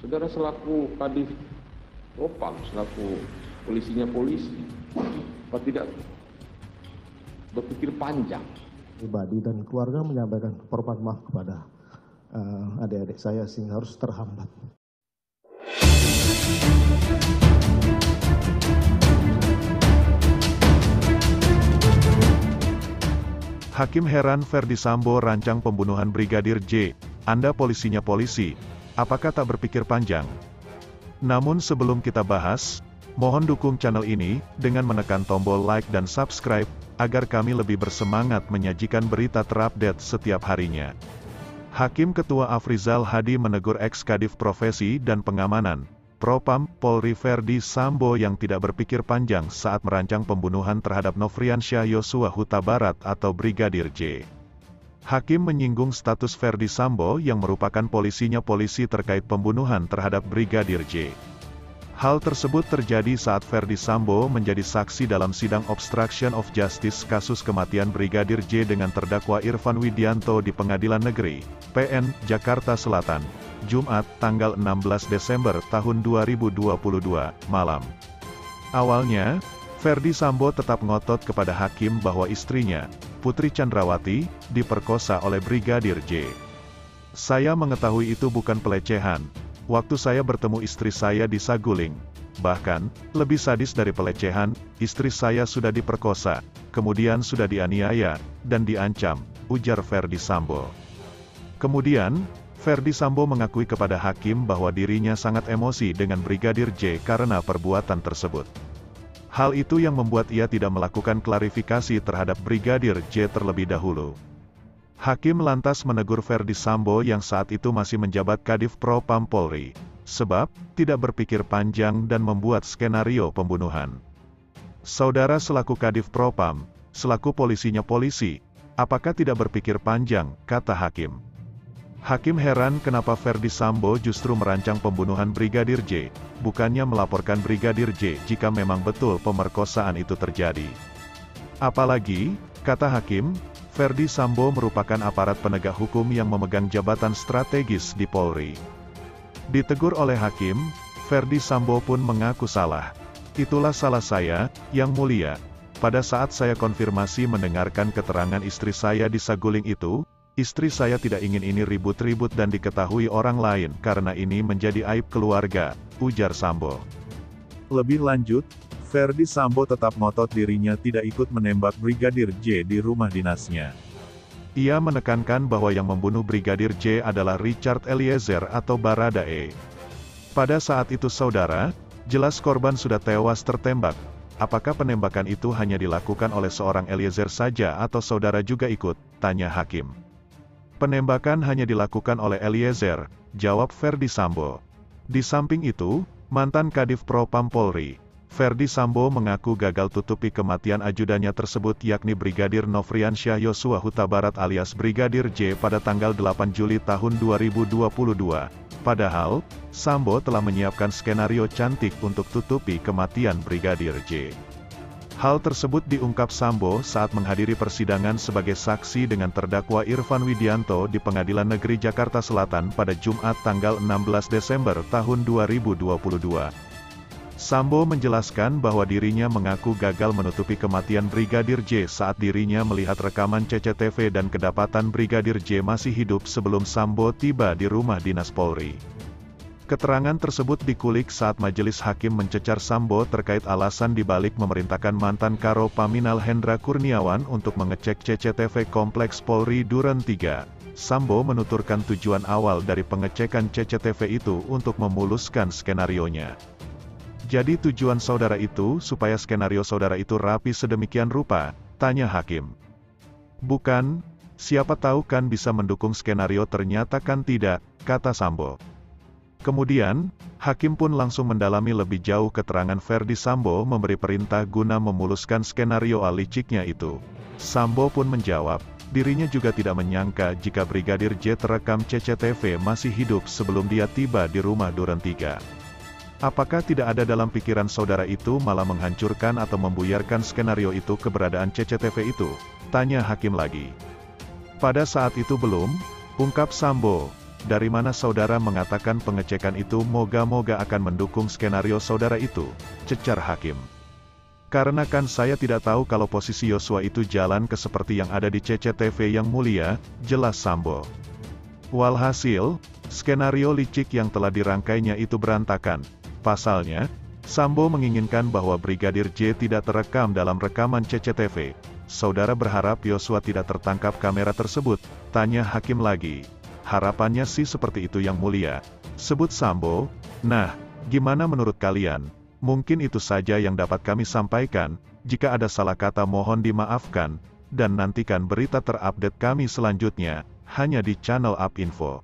Saudara selaku Kadif Propam, selaku polisinya polisi, apa tidak berpikir panjang? Pribadi dan keluarga menyampaikan permohonan maaf kepada adik-adik saya sehingga harus terhambat. Hakim heran Ferdy Sambo rancang pembunuhan Brigadir J. Anda polisinya polisi, apakah tak berpikir panjang? Namun sebelum kita bahas, mohon dukung channel ini dengan menekan tombol like dan subscribe, agar kami lebih bersemangat menyajikan berita terupdate setiap harinya. Hakim Ketua Afrizal Hadi menegur ex-Kadif Profesi dan Pengamanan, Propam, Polri Ferdy Sambo yang tidak berpikir panjang saat merancang pembunuhan terhadap Nofriansyah Yosua Huta Barat atau Brigadir J. Hakim menyinggung status Ferdy Sambo yang merupakan polisinya polisi terkait pembunuhan terhadap Brigadir J. Hal tersebut terjadi saat Ferdy Sambo menjadi saksi dalam sidang obstruction of justice kasus kematian Brigadir J dengan terdakwa Irfan Widianto di Pengadilan Negeri, PN, Jakarta Selatan, Jumat, tanggal 16 Desember tahun 2022, malam. Awalnya, Ferdy Sambo tetap ngotot kepada hakim bahwa istrinya, Putri Chandrawati, diperkosa oleh Brigadir J. Saya mengetahui itu bukan pelecehan. Waktu saya bertemu istri saya di Saguling. Bahkan, lebih sadis dari pelecehan, istri saya sudah diperkosa, kemudian sudah dianiaya, dan diancam, ujar Ferdy Sambo. Kemudian, Ferdy Sambo mengakui kepada hakim bahwa dirinya sangat emosi dengan Brigadir J karena perbuatan tersebut. Hal itu yang membuat ia tidak melakukan klarifikasi terhadap Brigadir J terlebih dahulu. Hakim lantas menegur Ferdy Sambo yang saat itu masih menjabat Kadif Propam Polri, sebab tidak berpikir panjang dan membuat skenario pembunuhan. Saudara selaku Kadif Propam, selaku polisinya polisi, apakah tidak berpikir panjang, kata hakim. Hakim heran kenapa Ferdy Sambo justru merancang pembunuhan Brigadir J, bukannya melaporkan Brigadir J jika memang betul pemerkosaan itu terjadi. Apalagi, kata hakim, Ferdy Sambo merupakan aparat penegak hukum yang memegang jabatan strategis di Polri. Ditegur oleh hakim, Ferdy Sambo pun mengaku salah. Itulah salah saya, Yang Mulia. Pada saat saya konfirmasi mendengarkan keterangan istri saya di Saguling itu, istri saya tidak ingin ini ribut-ribut dan diketahui orang lain karena ini menjadi aib keluarga, ujar Sambo. Lebih lanjut, Ferdy Sambo tetap ngotot dirinya tidak ikut menembak Brigadir J di rumah dinasnya. Ia menekankan bahwa yang membunuh Brigadir J adalah Richard Eliezer atau Baradae. Pada saat itu saudara, jelas korban sudah tewas tertembak. Apakah penembakan itu hanya dilakukan oleh seorang Eliezer saja atau saudara juga ikut? Tanya hakim. Penembakan hanya dilakukan oleh Eliezer, jawab Ferdy Sambo. Di samping itu, mantan Kadif Propam Polri, Ferdy Sambo mengaku gagal tutupi kematian ajudannya tersebut yakni Brigadir Nofriansyah Yosua Huta Barat alias Brigadir J pada tanggal 8 Juli tahun 2022. Padahal, Sambo telah menyiapkan skenario cantik untuk tutupi kematian Brigadir J. Hal tersebut diungkap Sambo saat menghadiri persidangan sebagai saksi dengan terdakwa Irfan Widianto di Pengadilan Negeri Jakarta Selatan pada Jumat tanggal 16 Desember tahun 2022. Sambo menjelaskan bahwa dirinya mengaku gagal menutupi kematian Brigadir J saat dirinya melihat rekaman CCTV dan kedapatan Brigadir J masih hidup sebelum Sambo tiba di rumah dinas Polri. Keterangan tersebut dikulik saat majelis hakim mencecar Sambo terkait alasan dibalik memerintahkan mantan Karo Paminal Hendra Kurniawan untuk mengecek CCTV Kompleks Polri Duren 3. Sambo menuturkan tujuan awal dari pengecekan CCTV itu untuk memuluskan skenarionya. Jadi tujuan saudara itu supaya skenario saudara itu rapi sedemikian rupa, tanya hakim. Bukan, siapa tahu kan bisa mendukung skenario ternyata kan tidak, kata Sambo. Kemudian, hakim pun langsung mendalami lebih jauh keterangan Ferdy Sambo memberi perintah guna memuluskan skenario liciknya itu. Sambo pun menjawab, dirinya juga tidak menyangka jika Brigadir J terekam CCTV masih hidup sebelum dia tiba di rumah Duren 3. Apakah tidak ada dalam pikiran saudara itu malah menghancurkan atau membuyarkan skenario itu keberadaan CCTV itu? Tanya hakim lagi. Pada saat itu belum, ungkap Sambo. dari mana saudara mengatakan pengecekan itu moga-moga akan mendukung skenario saudara itu, cecar hakim. Karena kan saya tidak tahu kalau posisi Yosua itu jalan ke seperti yang ada di CCTV yang mulia, jelas Sambo. Walhasil, skenario licik yang telah dirangkainya itu berantakan. Pasalnya, Sambo menginginkan bahwa Brigadir J tidak terekam dalam rekaman CCTV. Saudara berharap Yosua tidak tertangkap kamera tersebut, tanya hakim lagi. Harapannya sih seperti itu yang mulia, sebut Sambo. Nah, gimana menurut kalian? Mungkin itu saja yang dapat kami sampaikan. Jika ada salah kata mohon dimaafkan, dan nantikan berita terupdate kami selanjutnya, hanya di channel UP Info.